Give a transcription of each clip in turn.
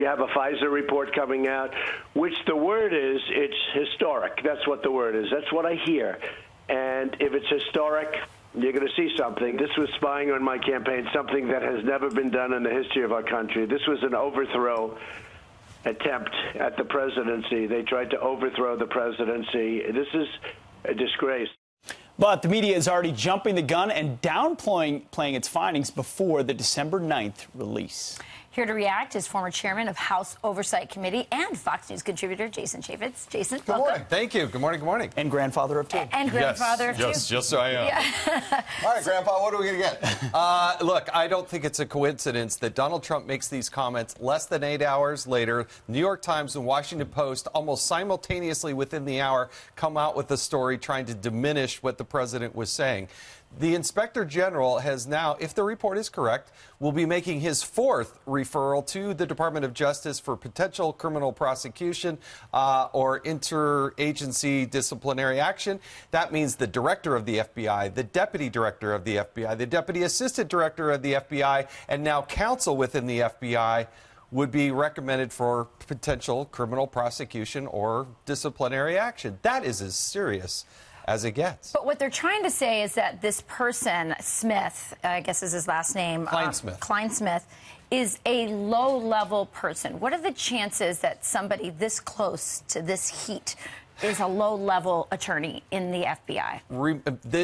You have a Pfizer report coming out, which the word is, it's historic. That's what the word is. That's what I hear. And if it's historic, you're going to see something. This was spying on my campaign, something that has never been done in the history of our country. This was an overthrow attempt at the presidency. They tried to overthrow the presidency. This is a disgrace. But the media is already jumping the gun and downplaying its findings before the December 9th release. Here to react is former chairman of House Oversight Committee and Fox News contributor Jason Chaffetz. Jason, good welcome. morning. Thank you. Good morning. Good morning. And grandfather of two. And grandfather of two. Yes, I am. Yeah. All right, Grandpa, what are we going to get? Look, I don't think it's a coincidence that Donald Trump makes these comments less than 8 hours later. New York Times and Washington Post almost simultaneously within the hour come out with a story trying to diminish what the president was saying. The Inspector General has now, if the report is correct, will be making his fourth referral to the Department of Justice for potential criminal prosecution or interagency disciplinary action. That means the director of the FBI, the deputy director of the FBI, the deputy assistant director of the FBI, and now counsel within the FBI would be recommended for potential criminal prosecution or disciplinary action. That is as serious as it gets. But what they're trying to say is that this person, Smith, I guess is his last name, Clinesmith, is a low-level person. What are the chances that somebody this close to this heat is a low-level attorney in the FBI?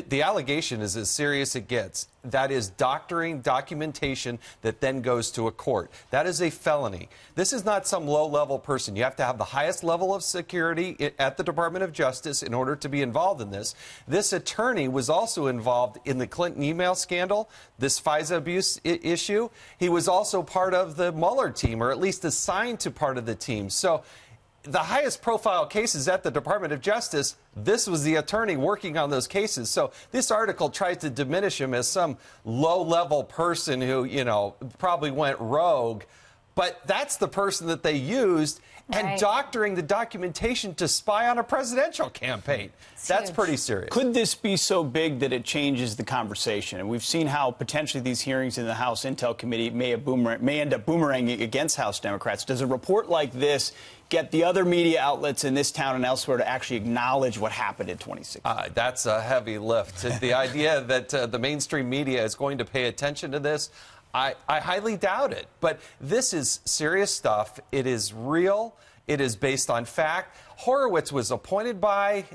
The allegation is as serious as it gets. That is doctoring documentation that then goes to a court. That is a felony. This is not some low-level person. You have to have the highest level of security at the Department of Justice in order to be involved in this. This attorney was also involved in the Clinton email scandal, this FISA abuse issue. He was also part of the Mueller team, or at least assigned to part of the team. So the highest profile cases at the Department of Justice, this was the attorney working on those cases. So this article tries to diminish him as some low-level person who, you know, probably went rogue. But that's the person that they used and doctoring the documentation to spy on a presidential campaign. That's pretty serious. Could this be so big that it changes the conversation? And we've seen how potentially these hearings in the House Intel Committee may end up boomeranging against House Democrats. Does a report like this get the other media outlets in this town and elsewhere to actually acknowledge what happened in 2016? That's a heavy lift. The idea that the mainstream media is going to pay attention to this, I highly doubt it. But this is serious stuff. It is real. It is based on fact. Horowitz was appointed by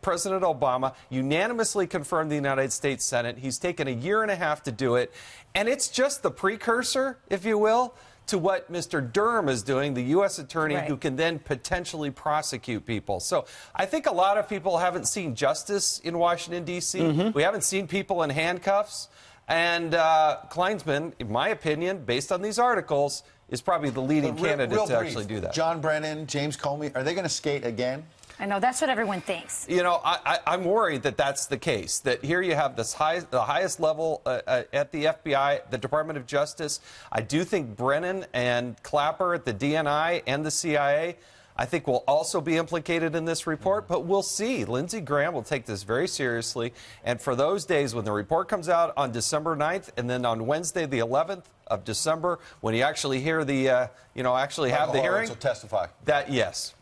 President Obama, unanimously confirmed the United States Senate. He's taken 1.5 years to do it. And it's just the precursor, if you will, to what Mr. Durham is doing, the U.S. attorney who can then potentially prosecute people. So I think a lot of people haven't seen justice in Washington, D.C. We haven't seen people in handcuffs. And Clinesmith, in my opinion, based on these articles, is probably the leading candidate to actually do that. John Brennan, James Comey, are they going to skate again? I know, that's what everyone thinks. You know, I'm worried that that's the case, that here you have this the highest level at the FBI, the Department of Justice. I do think Brennan and Clapper at the DNI and the CIA, I think, will also be implicated in this report, but we'll see. Lindsey Graham will take this very seriously, and for those days when the report comes out on December 9th and then on Wednesday, the 11th of December, when you actually hear the, actually have the hearing. Will testify. Yes.